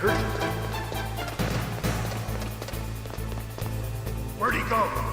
heard something. Where'd he go?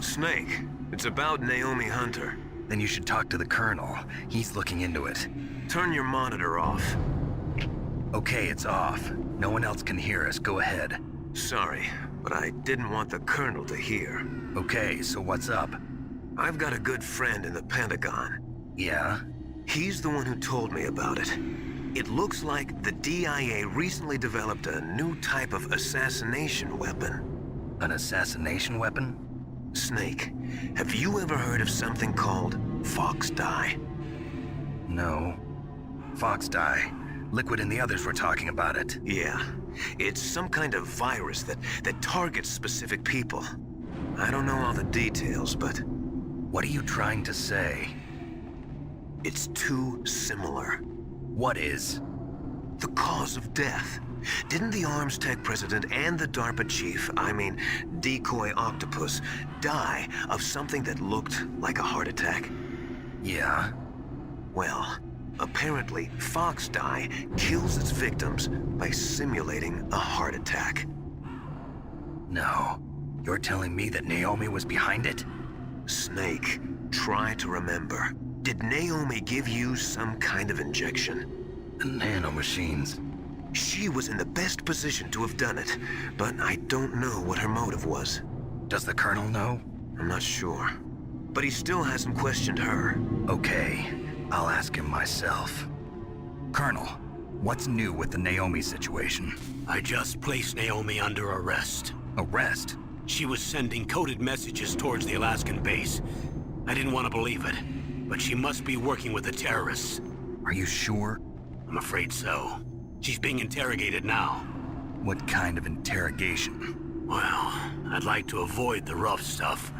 Snake, it's about Naomi Hunter. Then you should talk to the Colonel. He's looking into it. Turn your monitor off. Okay, it's off. No one else can hear us. Go ahead. Sorry, but I didn't want the Colonel to hear. Okay, so what's up? I've got a good friend in the Pentagon. Yeah? He's the one who told me about it. It looks like the DIA recently developed a new type of assassination weapon. An assassination weapon? Snake, have you ever heard of something called Fox dye? No. Fox dye. Liquid and the others were talking about it. Yeah. It's some kind of virus that targets specific people. I don't know all the details, but... What are you trying to say? It's too similar. What is? The cause of death. Didn't the Arms Tech president and the DARPA chief, I mean, Decoy Octopus, die of something that looked like a heart attack? Yeah? Well, apparently Fox dye kills its victims by simulating a heart attack. No. You're telling me that Naomi was behind it? Snake, try to remember. Did Naomi give you some kind of injection? The nanomachines. She was in the best position to have done it, but I don't know what her motive was. Does the Colonel know? I'm not sure. But he still hasn't questioned her. Okay, I'll ask him myself. Colonel, what's new with the Naomi situation? I just placed Naomi under arrest. Arrest? She was sending coded messages towards the Alaskan base. I didn't want to believe it, but she must be working with the terrorists. Are you sure? I'm afraid so. She's being interrogated now. What kind of interrogation? Well, I'd like to avoid the rough stuff,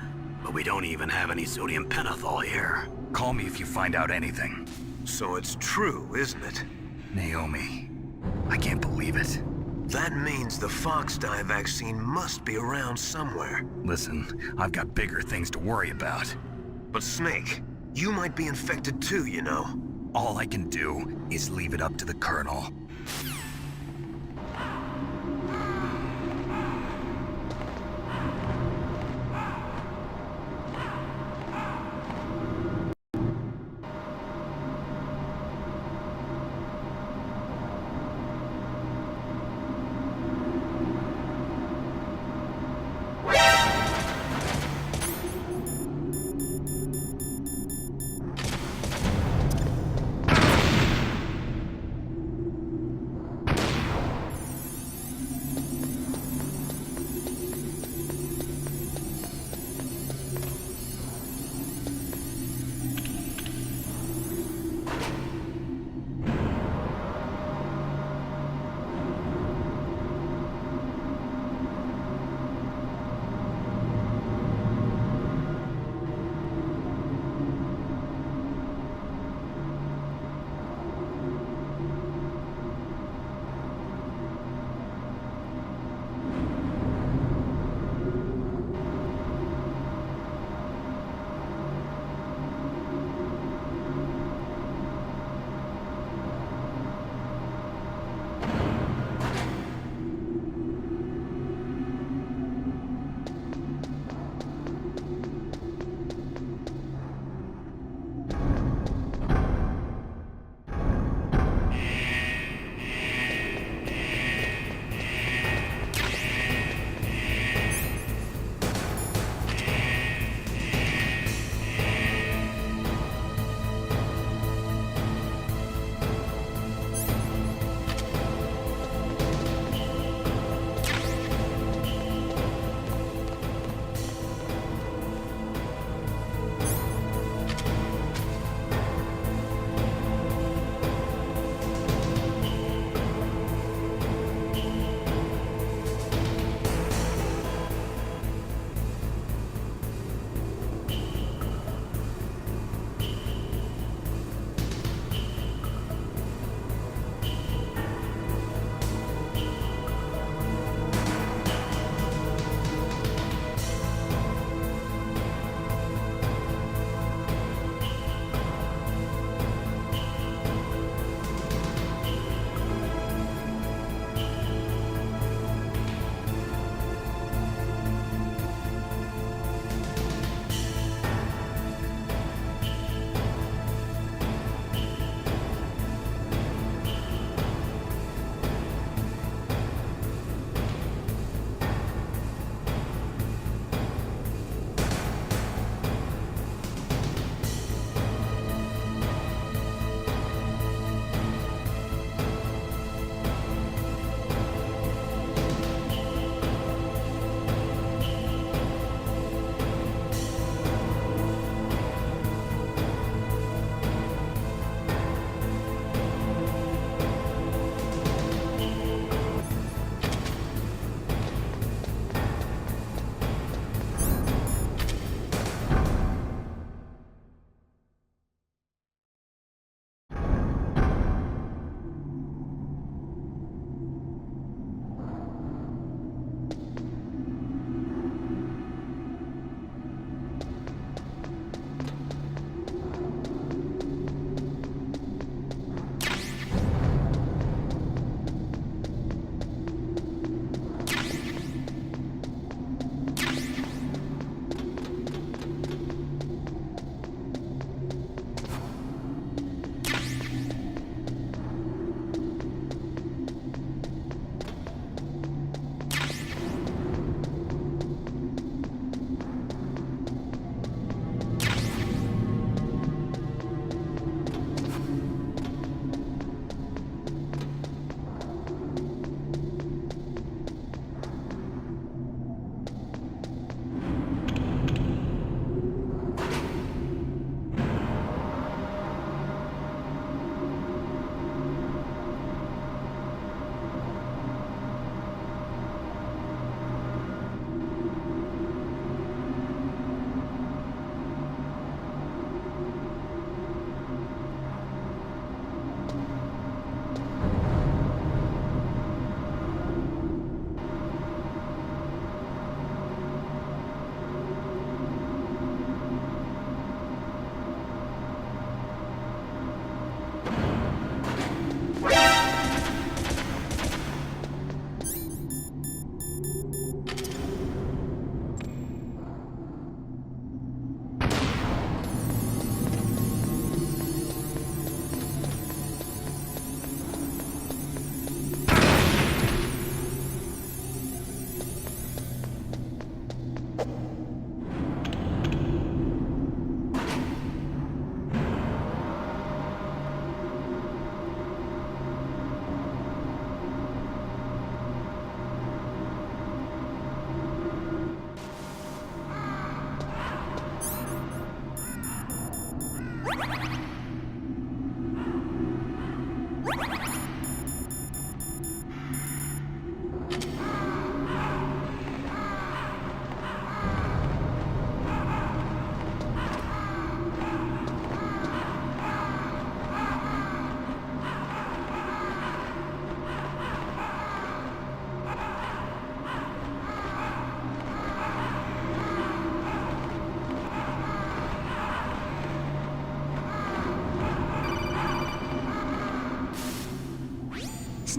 but we don't even have any sodium pentothal here. Call me if you find out anything. So it's true, isn't it? Naomi, I can't believe it. That means the Fox dye vaccine must be around somewhere. Listen, I've got bigger things to worry about. But Snake, you might be infected too, you know. All I can do is leave it up to the Colonel.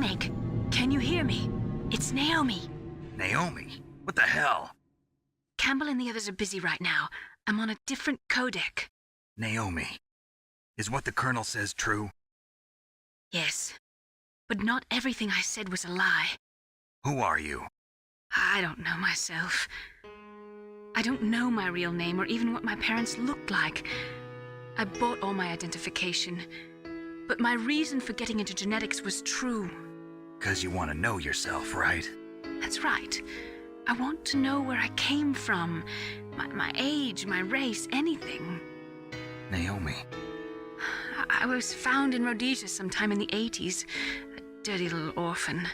Snake. Can you hear me? It's Naomi. Naomi? What the hell? Campbell and the others are busy right now. I'm on a different codec. Naomi, is what the Colonel says true? Yes. But not everything I said was a lie. Who are you? I don't know myself. I don't know my real name or even what my parents looked like. I bought all my identification. But my reason for getting into genetics was true. 'Cause you want to know yourself, right? That's right. I want to know where I came from. My age, my race, anything. Naomi. I was found in Rhodesia sometime in the 80s. A dirty little orphan.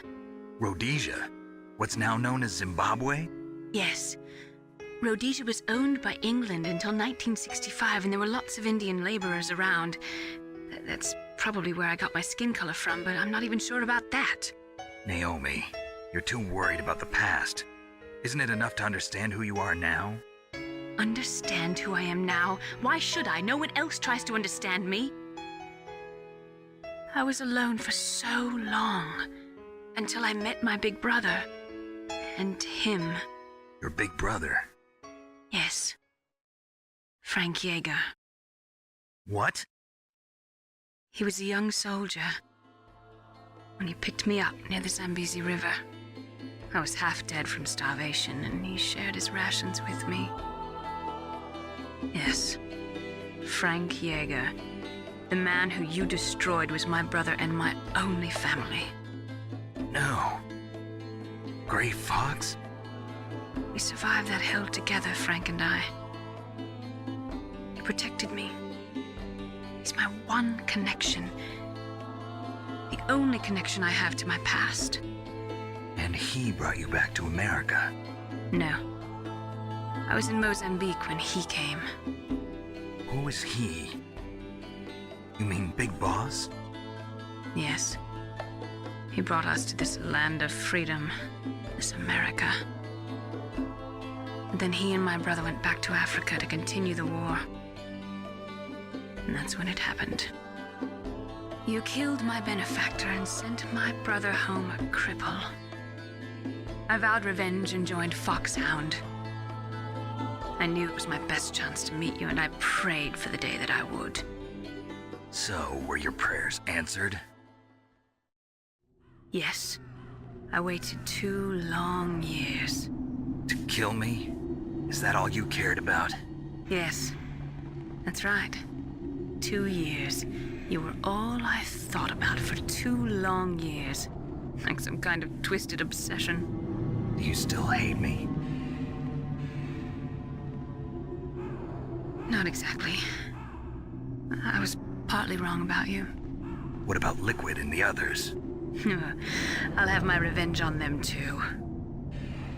Rhodesia? What's now known as Zimbabwe? Yes. Rhodesia was owned by England until 1965, and there were lots of Indian laborers around. That's probably where I got my skin color from, but I'm not even sure about that. Naomi, you're too worried about the past. Isn't it enough to understand who you are now? Understand who I am now? Why should I? No one else tries to understand me. I was alone for so long, until I met my big brother. And him. Your big brother? Yes. Frank Yeager. What? He was a young soldier when he picked me up near the Zambezi River. I was half dead from starvation, and he shared his rations with me. Yes, Frank Yeager. The man who you destroyed was my brother and my only family. No. Gray Fox? We survived that hell together, Frank and I. He protected me. He's my one connection. The only connection I have to my past. And he brought you back to America? No. I was in Mozambique when he came. Who was he? You mean Big Boss? Yes. He brought us to this land of freedom, this America. And then he and my brother went back to Africa to continue the war. And that's when it happened. You killed my benefactor and sent my brother home a cripple. I vowed revenge and joined FOXHOUND. I knew it was my best chance to meet you, and I prayed for the day that I would. So, were your prayers answered? Yes. I waited 2 long years. To kill me? Is that all you cared about? Yes. That's right. 2 years. You were all I thought about for 2 long years. Like some kind of twisted obsession. Do you still hate me? Not exactly. I was partly wrong about you. What about Liquid and the others? I'll have my revenge on them too.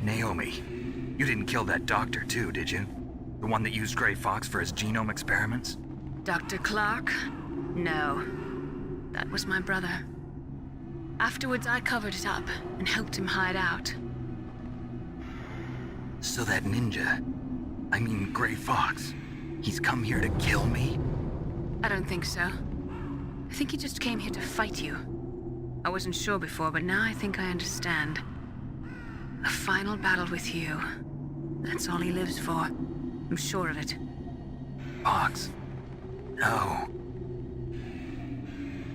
Naomi, you didn't kill that doctor too, did you? The one that used Gray Fox for his genome experiments? Dr. Clark? No. That was my brother. Afterwards, I covered it up and helped him hide out. So that ninja, I mean Gray Fox, he's come here to kill me? I don't think so. I think he just came here to fight you. I wasn't sure before, but now I think I understand. A final battle with you. That's all he lives for. I'm sure of it. Fox? No.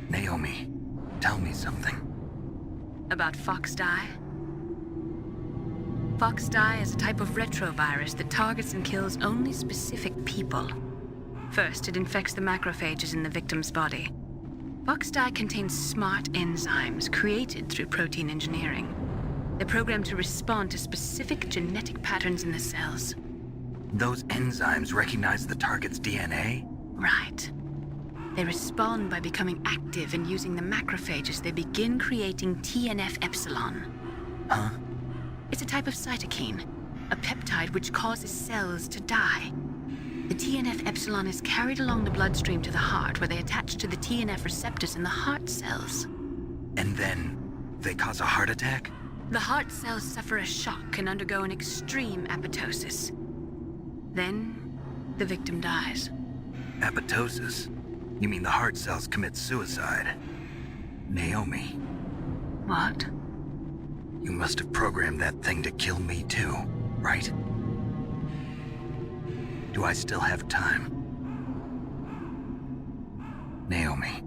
Naomi, tell me something. About FOXDIE? FOXDIE is a type of retrovirus that targets and kills only specific people. First, it infects the macrophages in the victim's body. FOXDIE contains smart enzymes created through protein engineering. They're programmed to respond to specific genetic patterns in the cells. Those enzymes recognize the target's DNA? Right. They respond by becoming active and using the macrophages. They begin creating TNF-epsilon. Huh? It's a type of cytokine, a peptide which causes cells to die. The TNF-epsilon is carried along the bloodstream to the heart, where they attach to the TNF receptors in the heart cells. And then they cause a heart attack? The heart cells suffer a shock and undergo an extreme apoptosis. Then, the victim dies. Apoptosis? You mean the heart cells commit suicide? Naomi, What? You must have programmed that thing to kill me too, right? Do I still have time? Naomi,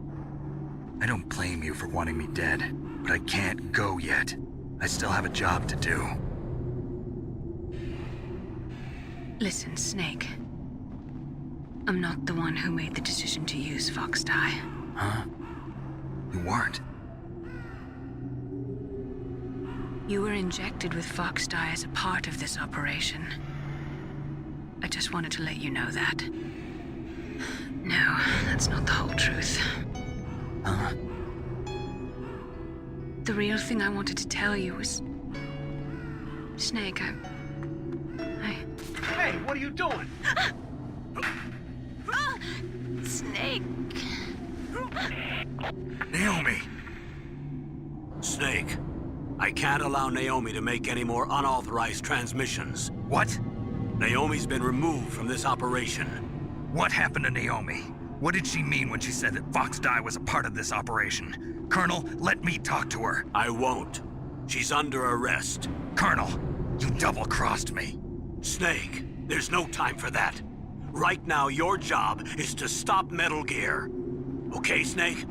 I don't blame you for wanting me dead, but I can't go yet. I still have a job to do. Listen, Snake. I'm not the one who made the decision to use Fox dye. Huh? You weren't? You were injected with Fox dye as a part of this operation. I just wanted to let you know that. No, that's not the whole truth. Huh? The real thing I wanted to tell you was... Snake, I... Hey, what are you doing? Snake... Naomi! Snake, I can't allow Naomi to make any more unauthorized transmissions. What? Naomi's been removed from this operation. What happened to Naomi? What did she mean when she said that Fox dye was a part of this operation? Colonel, let me talk to her. I won't. She's under arrest. Colonel, you double-crossed me. Snake, there's no time for that. Right now, your job is to stop Metal Gear. Okay, Snake?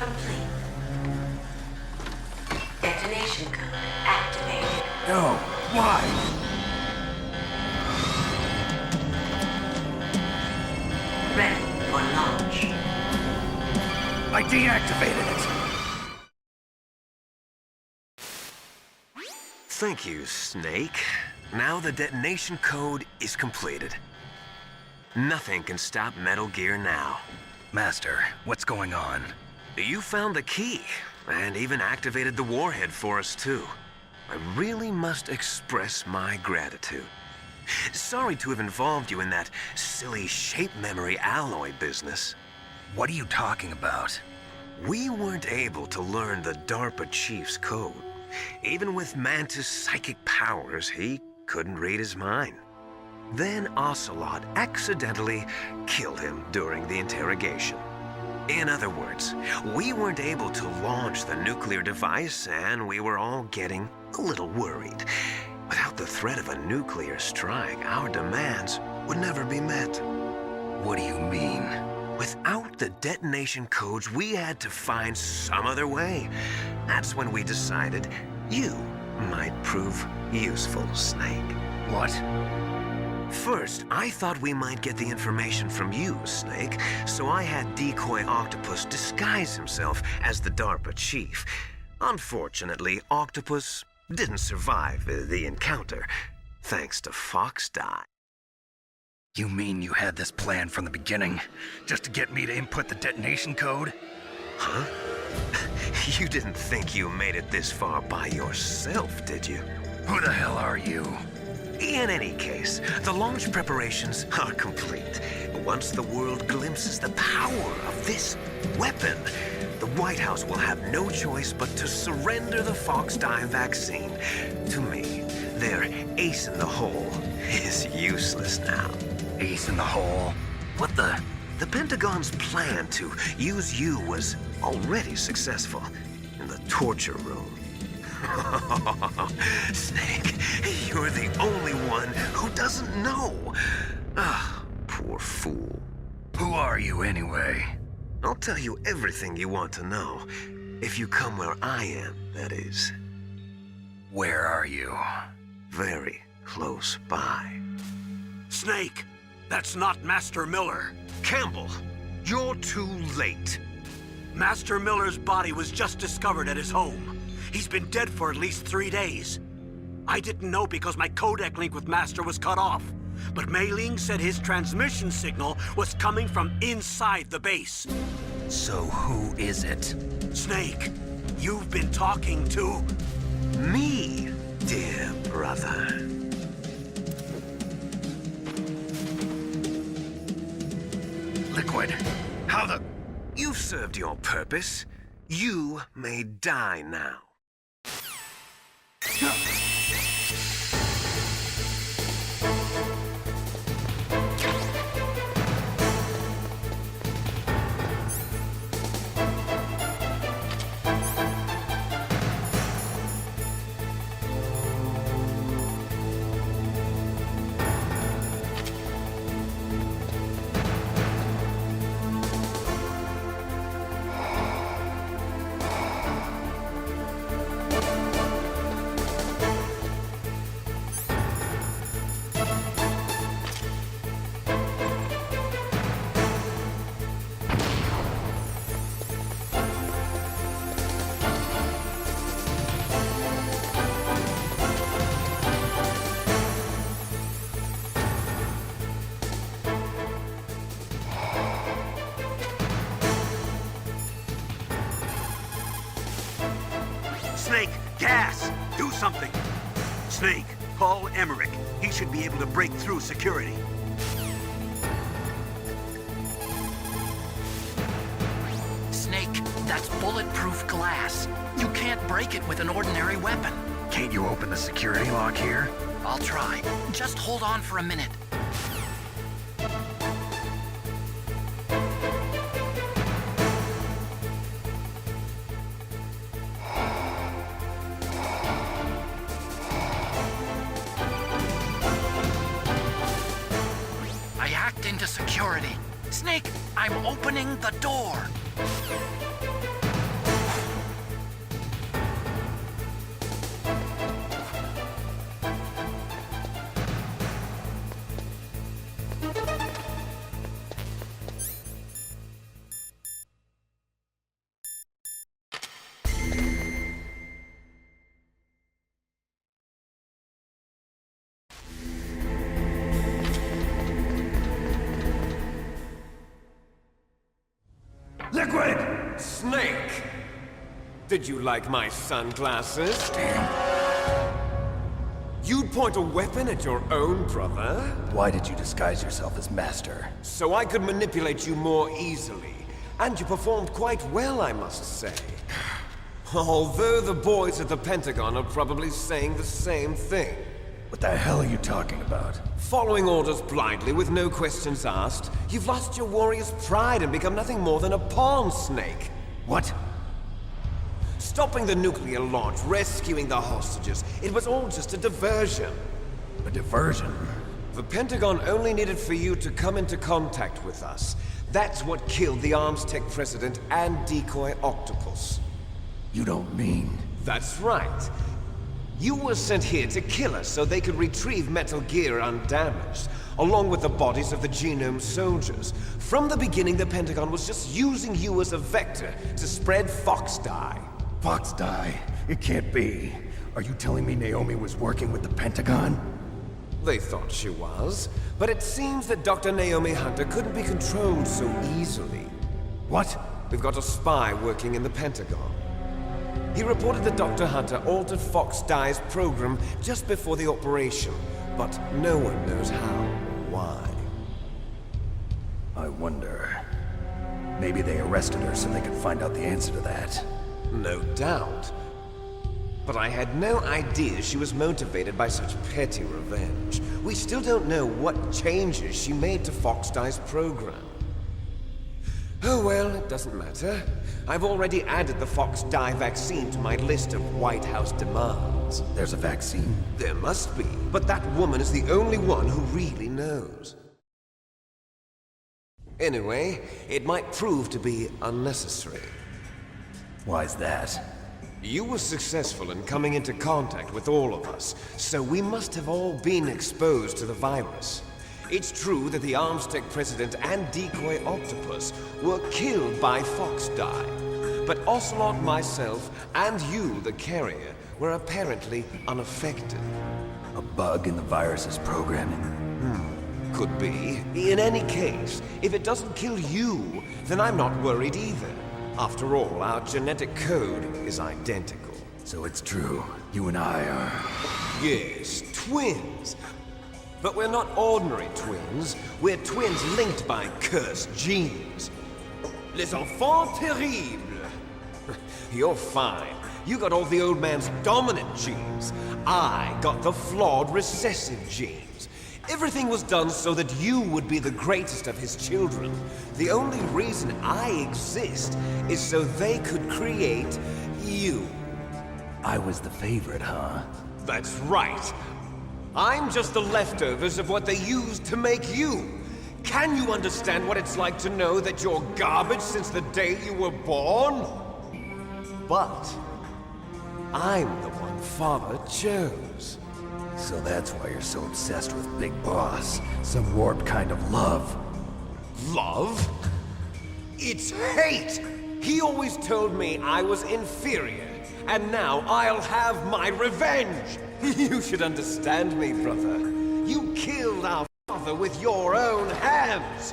complete. Detonation code activated. No, why? Ready for launch. I deactivated it. Thank you, Snake. Now the detonation code is completed. Nothing can stop Metal Gear now. Master, what's going on? You found the key, and even activated the warhead for us, too. I really must express my gratitude. Sorry to have involved you in that silly shape memory alloy business. What are you talking about? We weren't able to learn the DARPA chief's code. Even with Mantis' psychic powers, he couldn't read his mind. Then Ocelot accidentally killed him during the interrogation. In other words, we weren't able to launch the nuclear device, and we were all getting a little worried. Without the threat of a nuclear strike, our demands would never be met. What do you mean? Without the detonation codes, we had to find some other way. That's when we decided you might prove useful, Snake. What? First, I thought we might get the information from you, Snake, so I had Decoy Octopus disguise himself as the DARPA chief. Unfortunately, Octopus didn't survive the encounter, thanks to FOXHOUND. You mean you had this plan from the beginning, just to get me to input the detonation code? Huh? You didn't think you made it this far by yourself, did you? Who the hell are you? In any case, the launch preparations are complete. Once the world glimpses the power of this weapon, the White House will have no choice but to surrender the FOXHOUND vaccine to me. Their ace in the hole is useless now. Ace in the hole? What the? The Pentagon's plan to use you was already successful in the torture room. Snake, you're the only one who doesn't know. Ah, poor fool. Who are you anyway? I'll tell you everything you want to know. If you come where I am, that is. Where are you? Very close by. Snake, that's not Master Miller. Campbell, you're too late. Master Miller's body was just discovered at his home. He's been dead for at least 3 days. I didn't know because my codec link with Master was cut off. But Mei Ling said his transmission signal was coming from inside the base. So who is it? Snake, you've been talking to... Me, dear brother. Liquid. How the... You've served your purpose. You may die now. Snake, gas! Do something! Snake, call Emmerich. He should be able to break through security. Snake, that's bulletproof glass. You can't break it with an ordinary weapon. Can't you open the security lock here? I'll try. Just hold on for a minute. I hacked into security. Snake, I'm opening the door. Snake! Did you like my sunglasses? You'd point a weapon at your own brother? Why did you disguise yourself as Master? So I could manipulate you more easily. And you performed quite well, I must say. Although the boys at the Pentagon are probably saying the same thing. What the hell are you talking about? Following orders blindly with no questions asked, you've lost your warrior's pride and become nothing more than a pawn, Snake. What? Stopping the nuclear launch, rescuing the hostages, it was all just a diversion. A diversion? The Pentagon only needed for you to come into contact with us. That's what killed the Arms Tech president and decoy octopus. You don't mean... That's right. You were sent here to kill us so they could retrieve Metal Gear undamaged, along with the bodies of the Genome soldiers. From the beginning, the Pentagon was just using you as a vector to spread Fox dye. Fox dye? It can't be. Are you telling me Naomi was working with the Pentagon? They thought she was, but it seems that Dr. Naomi Hunter couldn't be controlled so easily. What? We've got a spy working in the Pentagon. He reported that Dr. Hunter altered Fox Dye's program just before the operation, but no one knows how or why. I wonder... Maybe they arrested her so they could find out the answer to that. No doubt. But I had no idea she was motivated by such petty revenge. We still don't know what changes she made to Fox Dye's program. Oh well, it doesn't matter. I've already added the Fox Dye vaccine to my list of White House demands. There's a vaccine? There must be, but that woman is the only one who really knows. Anyway, it might prove to be unnecessary. Why's that? You were successful in coming into contact with all of us, so we must have all been exposed to the virus. It's true that the Arms Tech president and decoy octopus were killed by Fox Dye, but Ocelot, myself, and you, the carrier, were apparently unaffected. A bug in the virus's programming? Could be. In any case, if it doesn't kill you, then I'm not worried either. After all, our genetic code is identical. So it's true. You and I are... Yes, twins. But we're not ordinary twins. We're twins linked by cursed genes. Les enfants terribles. You're fine. You got all the old man's dominant genes. I got the flawed recessive genes. Everything was done so that you would be the greatest of his children. The only reason I exist is so they could create you. I was the favorite, huh? That's right. I'm just the leftovers of what they used to make you. Can you understand what it's like to know that you're garbage since the day you were born? But I'm the one Father chose. So that's why you're so obsessed with Big Boss. Some warped kind of love. Love? It's hate! He always told me I was inferior, and now I'll have my revenge! You should understand me, brother. You killed our father with your own hands!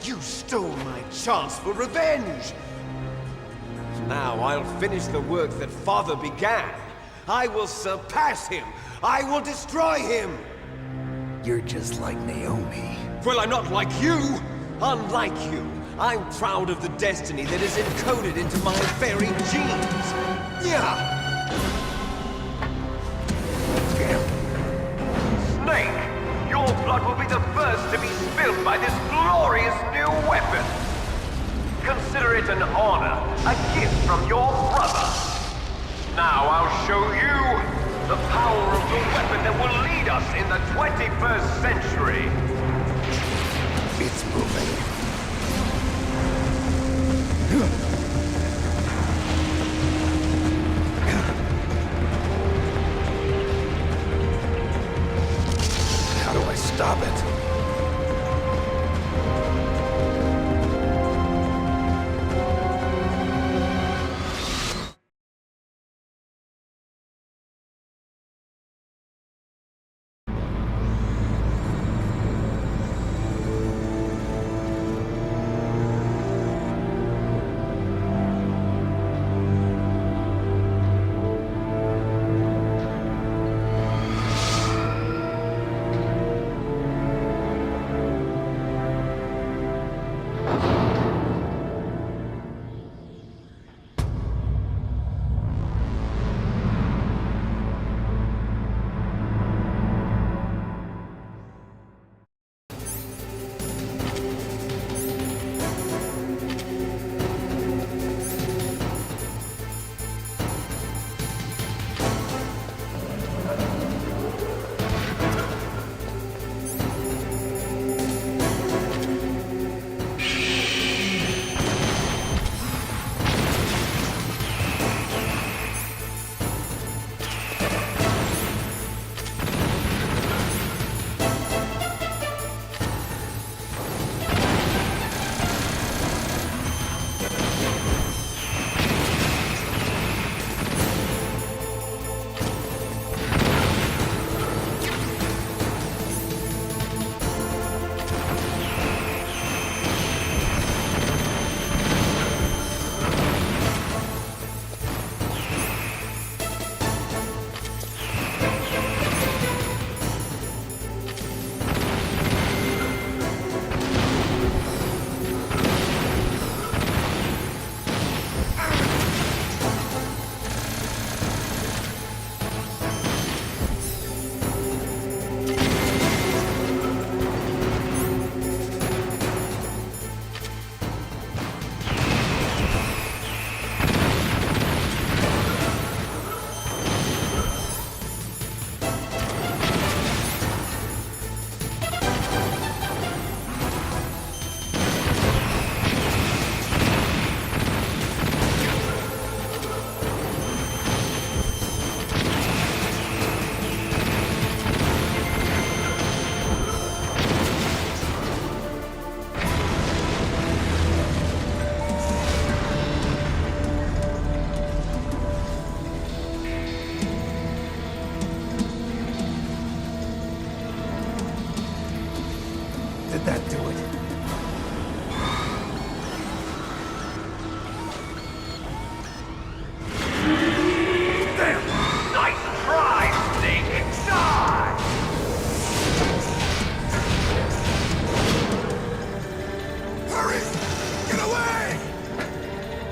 You stole my chance for revenge! Now I'll finish the work that Father began. I will surpass him! I will destroy him! You're just like Naomi. Well, I'm not like you! Unlike you, I'm proud of the destiny that is encoded into my very genes! Yeah! Snake! Your blood will be the first to be spilled by this glorious new weapon! Consider it an honor, a gift from your brother! Now I'll show you the power of the weapon that will lead us in the 21st century! It's moving. How do I stop it?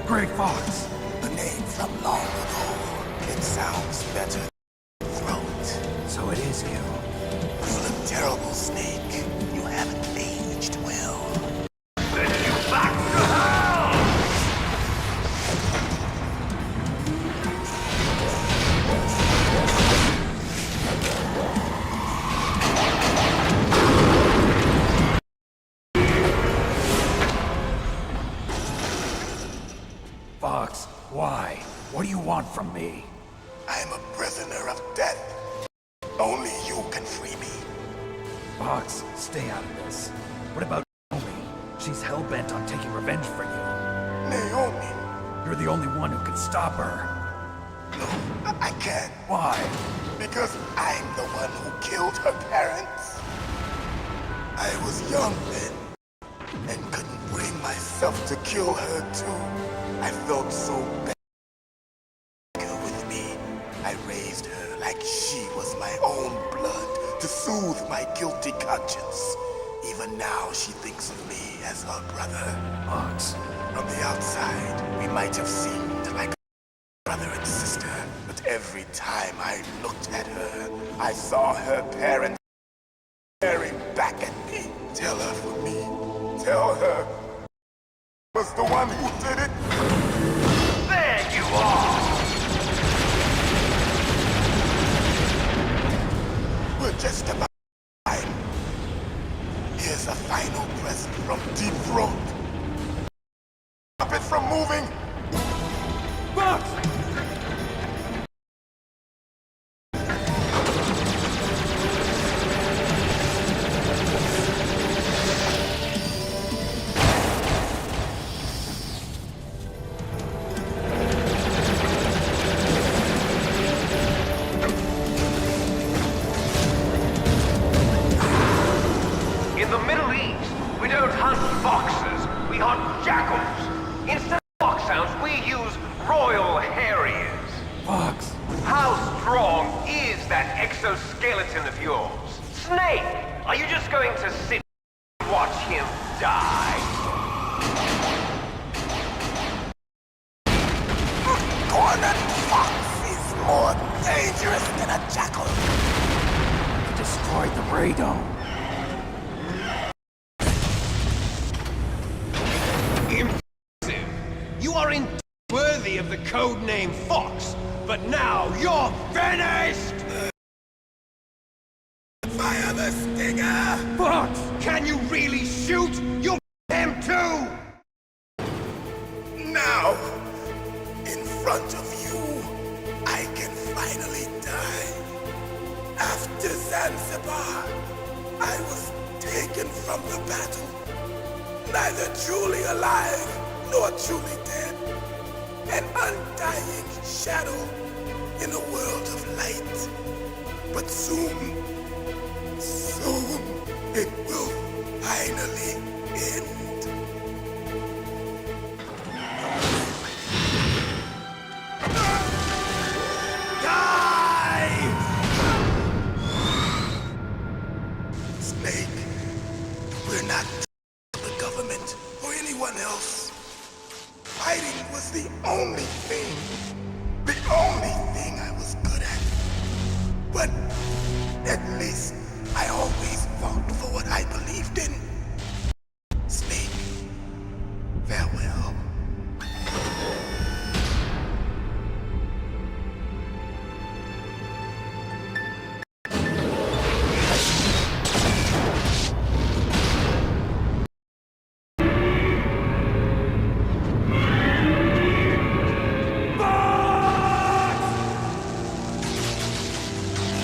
Grey Fox. A name from long ago. It sounds better than throat. So it is you. You look terrible, Snake. You haven't aged well. Fox, why? What do you want from me? I'm a prisoner of death. Only you can free me. Fox, stay out of this. What about Naomi? She's hell-bent on taking revenge for you. Naomi? You're the only one who can stop her. No, I can't. Why? Because I'm the one who killed her parents. I was young then, and couldn't bring myself to kill her too. I felt so bad with me. I raised her like she was my own blood to soothe my guilty conscience. Even now she thinks of me as her brother. Fox. From the outside, we might have seemed like brother and sister, but every time I looked at her, I saw her parents staring back at me. Tell her for me. Tell her was the one who did it. There you are! We're just about time. Here's a final present from Deep Throat. Stop it from moving! Fox! In the Middle East, we don't hunt foxes, we hunt jackals. Instead of foxhounds, we use royal harriers. Fox. How strong is that exoskeleton of yours? Snake, are you just going to sit and watch him die? Cornered fox is more dangerous than a jackal. Destroyed the radome. Impressive. You are indeed worthy of the codename Fox, but now you're finished! Fire the stinger! Fox, can you really shoot? You'll him too! Now, in front of you, I can finally die. After Zanzibar, I was taken from the battle. Neither truly alive, nor truly dead. An undying shadow in a world of light. But soon, it will finally end. Snake, we're not the government or anyone else. Fighting was the only thing I was good at. But at least I always fought for what I believed in. Snake, farewell.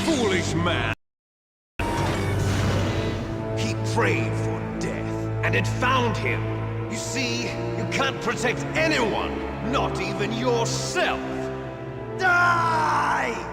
Foolish man! He prayed for death, and it found him. You see, you can't protect anyone, not even yourself. Die!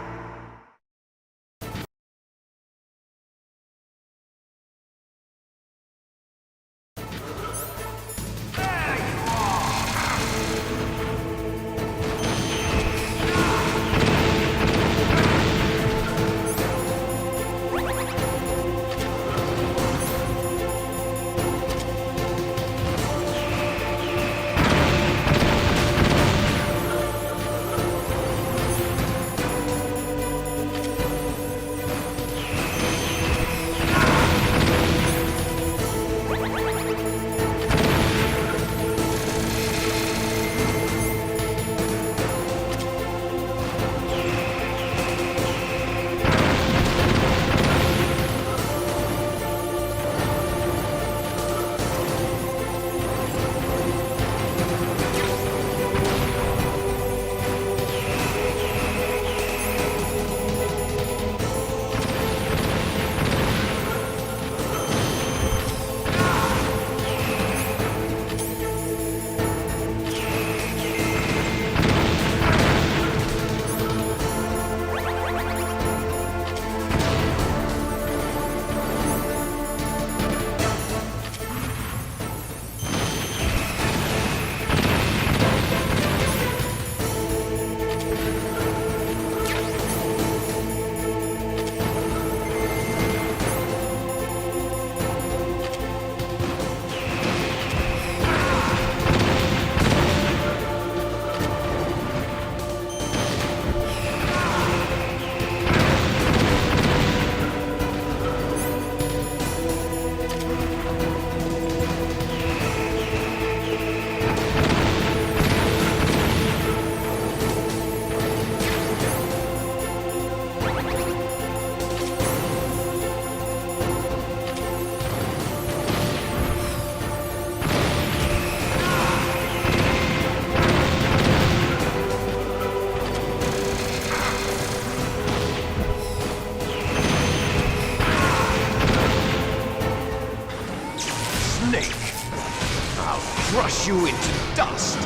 crush you into dust.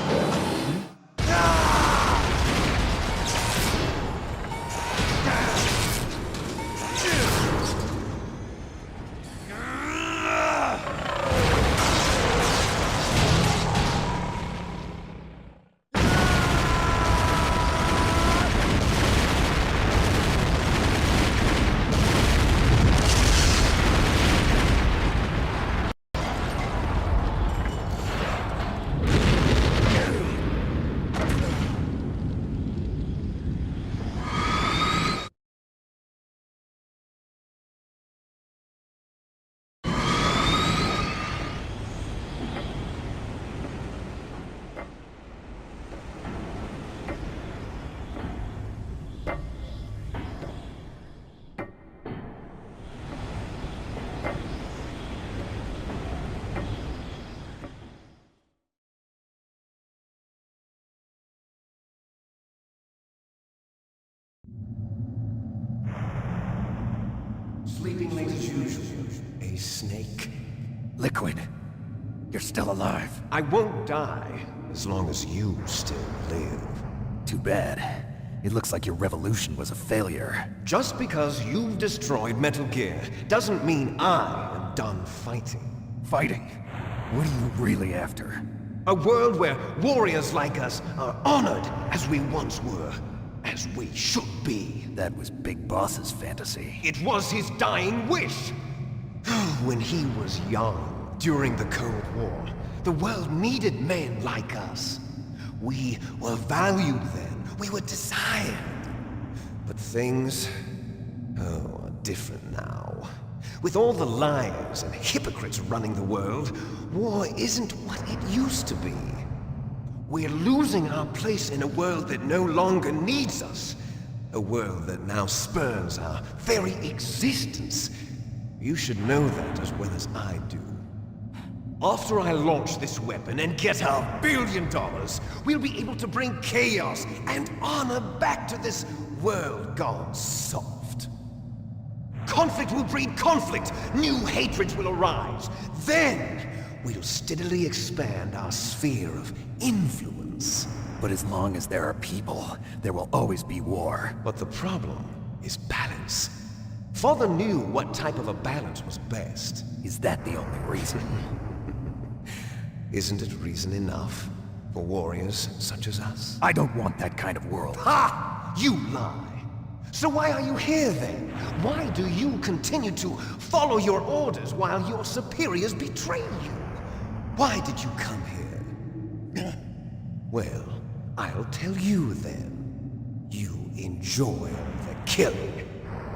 Sleeping late as usual. A snake. Liquid, you're still alive. I won't die as long as you still live. Too bad. It looks like your revolution was a failure. Just because you've destroyed Metal Gear doesn't mean I am done fighting. Fighting? What are you really after? A world where warriors like us are honored as we once were, as we should be. That was Big Boss's fantasy. It was his dying wish. When he was young, during the Cold War, the world needed men like us. We were valued then. We were desired. But things, are different now. With all the liars and hypocrites running the world, war isn't what it used to be. We're losing our place in a world that no longer needs us. A world that now spurns our very existence. You should know that as well as I do. After I launch this weapon and get $1 billion, we'll be able to bring chaos and honor back to this world gone soft. Conflict will breed conflict. New hatreds will arise. Then, we'll steadily expand our sphere of influence. But as long as there are people, there will always be war. But the problem is balance. Father knew what type of a balance was best. Is that the only reason? Isn't it reason enough for warriors such as us? I don't want that kind of world. Ha! You lie! So why are you here then? Why do you continue to follow your orders while your superiors betray you? Why did you come here? Well, I'll tell you then. You enjoy the killing.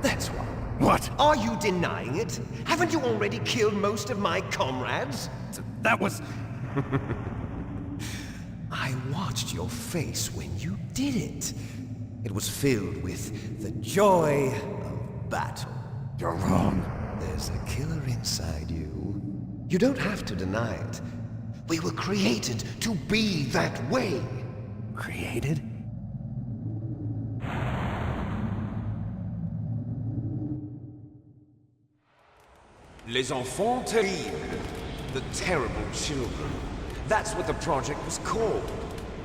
That's why. What? Are you denying it? Haven't you already killed most of my comrades? That was... I watched your face when you did it. It was filled with the joy of battle. You're wrong. There's a killer inside you. You don't have to deny it. We were created to be that way. Created? Les enfants terribles. The terrible children. That's what the project was called.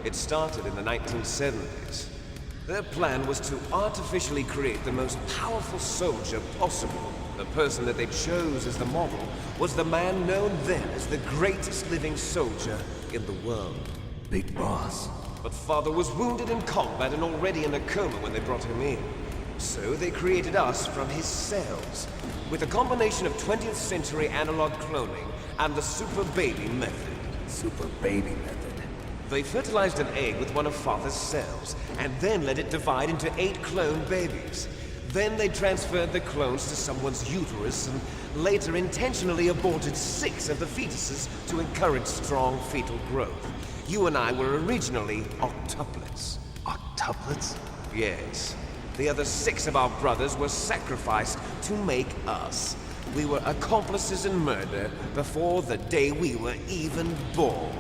It started in the 1970s. Their plan was to artificially create the most powerful soldier possible. The person that they chose as the model was the man known then as the greatest living soldier in the world. Big Boss. But Father was wounded in combat and already in a coma when they brought him in. So they created us from his cells, with a combination of 20th century analog cloning and the super baby method. Super baby method. They fertilized an egg with one of Father's cells, and then let it divide into 8 clone babies. Then they transferred the clones to someone's uterus, and later intentionally aborted 6 of the fetuses to encourage strong fetal growth. You and I were originally octuplets. Octuplets? Yes. The other 6 of our brothers were sacrificed to make us. We were accomplices in murder before the day we were even born.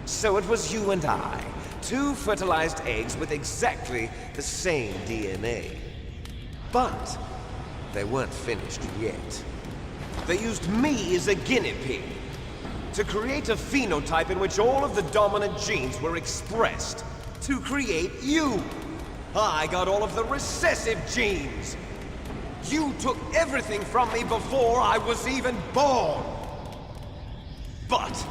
So it was you and I, 2 fertilized eggs with exactly the same DNA. But they weren't finished yet. They used me as a guinea pig. To create a phenotype in which all of the dominant genes were expressed. To create you. I got all of the recessive genes. You took everything from me before I was even born. But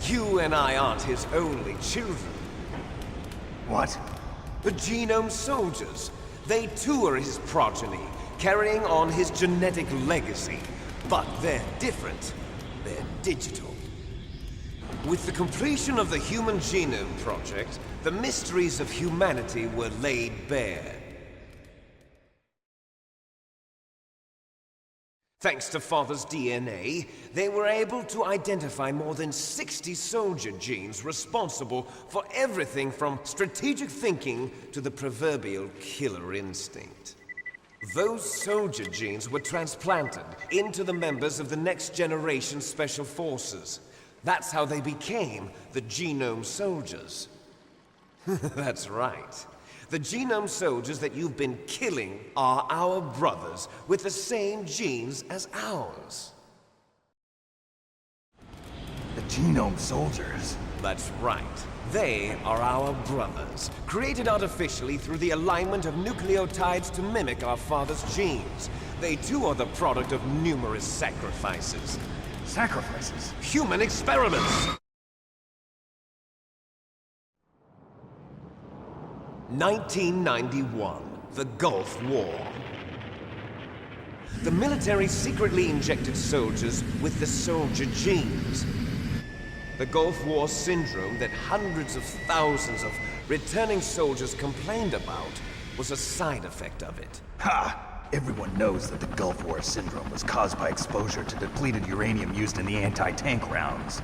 you and I aren't his only children. What? The Genome Soldiers. They too are his progeny, carrying on his genetic legacy. But they're different. They're digital. With the completion of the Human Genome Project, the mysteries of humanity were laid bare. Thanks to Father's DNA, they were able to identify more than 60 soldier genes responsible for everything from strategic thinking to the proverbial killer instinct. Those soldier genes were transplanted into the members of the next generation Special Forces. That's how they became the Genome Soldiers. That's right. The Genome Soldiers that you've been killing are our brothers with the same genes as ours. The Genome Soldiers? That's right. They are our brothers, created artificially through the alignment of nucleotides to mimic our father's genes. They too are the product of numerous sacrifices. Sacrifices? Human experiments! 1991, the Gulf War. The military secretly injected soldiers with the soldier genes. The Gulf War syndrome that hundreds of thousands of returning soldiers complained about was a side effect of it. Ha! Everyone knows that the Gulf War syndrome was caused by exposure to depleted uranium used in the anti-tank rounds.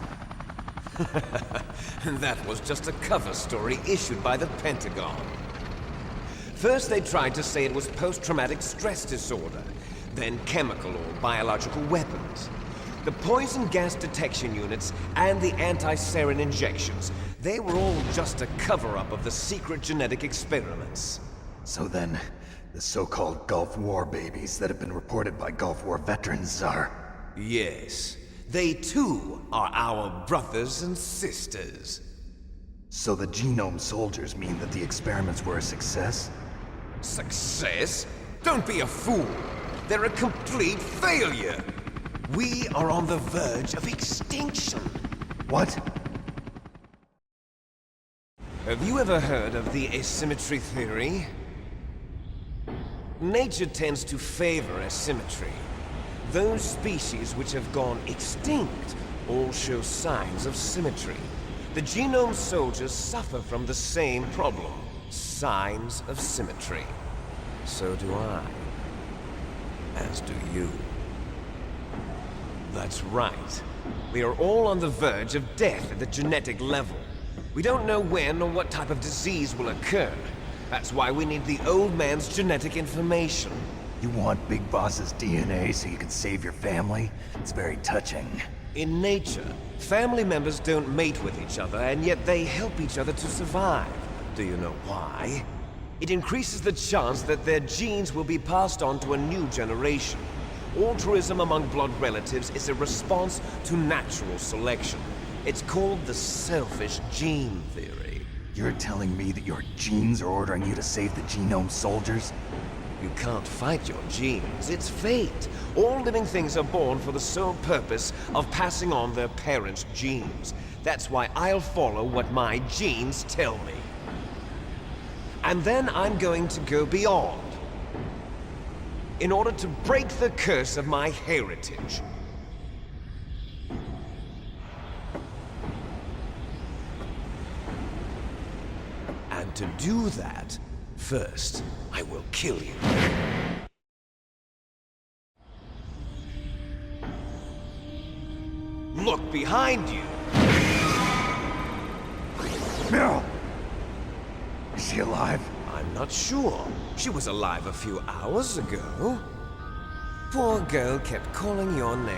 That was just a cover story issued by the Pentagon. First they tried to say it was post-traumatic stress disorder, then chemical or biological weapons. The poison gas detection units and the anti-sarin injections, they were all just a cover-up of the secret genetic experiments. So then, the so-called Gulf War babies that have been reported by Gulf War veterans are... Yes. They too are our brothers and sisters. So the Genome Soldiers mean that the experiments were a success? Success? Don't be a fool. They're a complete failure. We are on the verge of extinction. What? Have you ever heard of the asymmetry theory? Nature tends to favor asymmetry. Those species which have gone extinct all show signs of symmetry. The Genome Soldiers suffer from the same problem, signs of symmetry. So do I. As do you. That's right. We are all on the verge of death at the genetic level. We don't know when or what type of disease will occur. That's why we need the old man's genetic information. You want Big Boss's DNA so you can save your family? It's very touching. In nature, family members don't mate with each other, and yet they help each other to survive. Do you know why? It increases the chance that their genes will be passed on to a new generation. Altruism among blood relatives is a response to natural selection. It's called the selfish gene theory. You're telling me that your genes are ordering you to save the Genome Soldiers? You can't fight your genes. It's fate. All living things are born for the sole purpose of passing on their parents' genes. That's why I'll follow what my genes tell me. And then I'm going to go beyond. In order to break the curse of my heritage. And to do that, first, I will kill you. Look behind you! Meryl! Is she alive? I'm not sure. She was alive a few hours ago. Poor girl kept calling your name.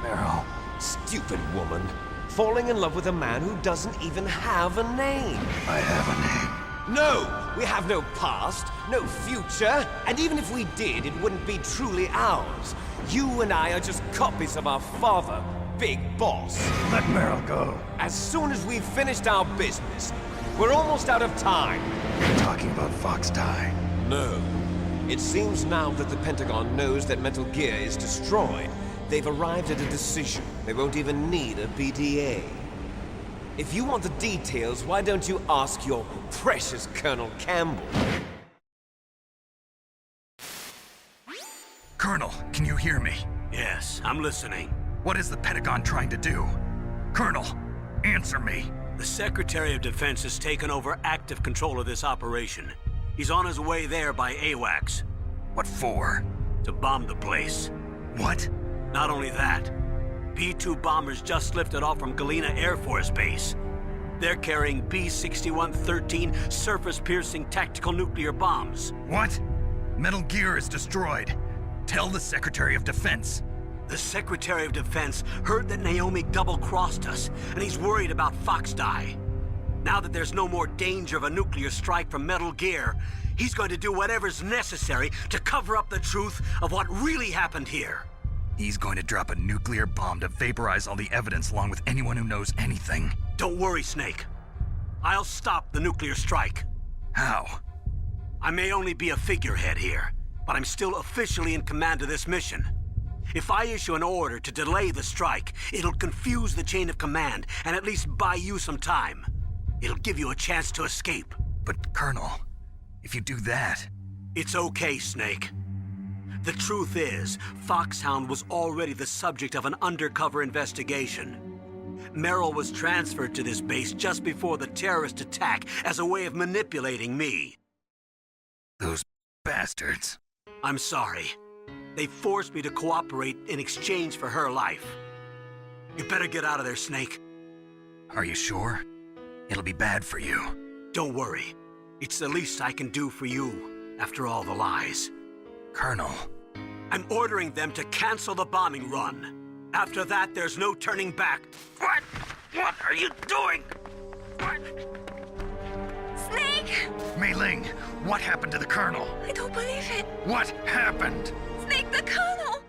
Meryl. Stupid woman. Falling in love with a man who doesn't even have a name. I have a name. No! We have no past, no future, and even if we did, it wouldn't be truly ours. You and I are just copies of our father, big boss. Let Meryl go. As soon as we've finished our business, we're almost out of time. You're talking about FOXHOUND. No. It seems now that the Pentagon knows that Metal Gear is destroyed, they've arrived at a decision. They won't even need a BDA. If you want the details, why don't you ask your precious Colonel Campbell? Colonel, can you hear me? Yes, I'm listening. What is the Pentagon trying to do? Colonel, answer me. The Secretary of Defense has taken over active control of this operation. He's on his way there by AWACS. What for? To bomb the place. What? Not only that, B-2 bombers just lifted off from Galena Air Force Base. They're carrying B-6113 surface-piercing tactical nuclear bombs. What? Metal Gear is destroyed. Tell the Secretary of Defense. The Secretary of Defense heard that Naomi double-crossed us, and he's worried about FOXHOUND. Now that there's no more danger of a nuclear strike from Metal Gear, he's going to do whatever's necessary to cover up the truth of what really happened here. He's going to drop a nuclear bomb to vaporize all the evidence along with anyone who knows anything. Don't worry, Snake. I'll stop the nuclear strike. How? I may only be a figurehead here, but I'm still officially in command of this mission. If I issue an order to delay the strike, it'll confuse the chain of command and at least buy you some time. It'll give you a chance to escape. But, Colonel, if you do that... It's okay, Snake. The truth is, FOXHOUND was already the subject of an undercover investigation. Meryl was transferred to this base just before the terrorist attack as a way of manipulating me. Those bastards. I'm sorry. They forced me to cooperate in exchange for her life. You better get out of there, Snake. Are you sure? It'll be bad for you. Don't worry. It's the least I can do for you, after all the lies. Colonel. I'm ordering them to cancel the bombing run. After that, there's no turning back. What? What are you doing? What? Snake! Mei Ling, what happened to the Colonel? I don't believe it. What happened? Snake, the Colonel!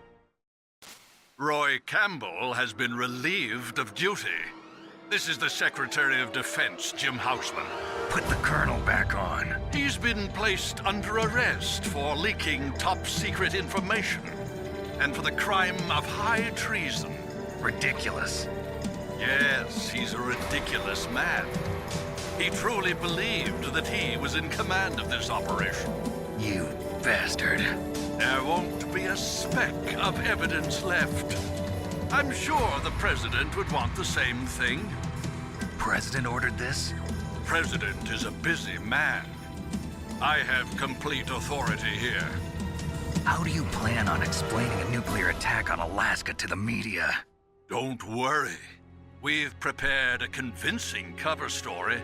Roy Campbell has been relieved of duty. This is the Secretary of Defense, Jim Houseman. Put the Colonel back on. He's been placed under arrest for leaking top-secret information and for the crime of high treason. Ridiculous. Yes, he's a ridiculous man. He truly believed that he was in command of this operation. You bastard. There won't be a speck of evidence left. I'm sure the President would want the same thing. President ordered this? President is a busy man. I have complete authority here. How do you plan on explaining a nuclear attack on Alaska to the media? Don't worry. We've prepared a convincing cover story.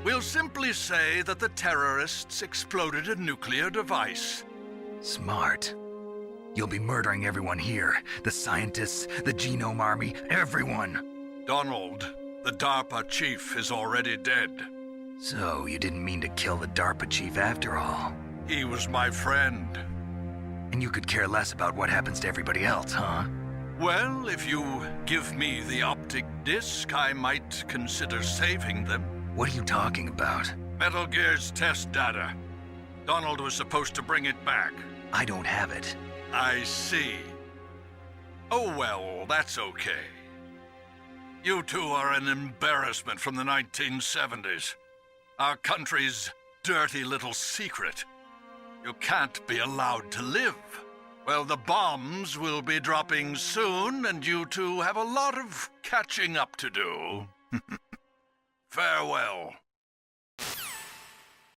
We'll simply say that the terrorists exploded a nuclear device. Smart. You'll be murdering everyone here. The scientists, the Genome Army, everyone. Donald, the DARPA chief, is already dead. So, you didn't mean to kill the DARPA chief after all. He was my friend. And you could care less about what happens to everybody else, huh? Well, if you give me the optic disc, I might consider saving them. What are you talking about? Metal Gear's test data. Donald was supposed to bring it back. I don't have it. I see. Oh well, that's okay. You two are an embarrassment from the 1970s. Our country's dirty little secret. You can't be allowed to live. Well, the bombs will be dropping soon, and you two have a lot of catching up to do. Farewell.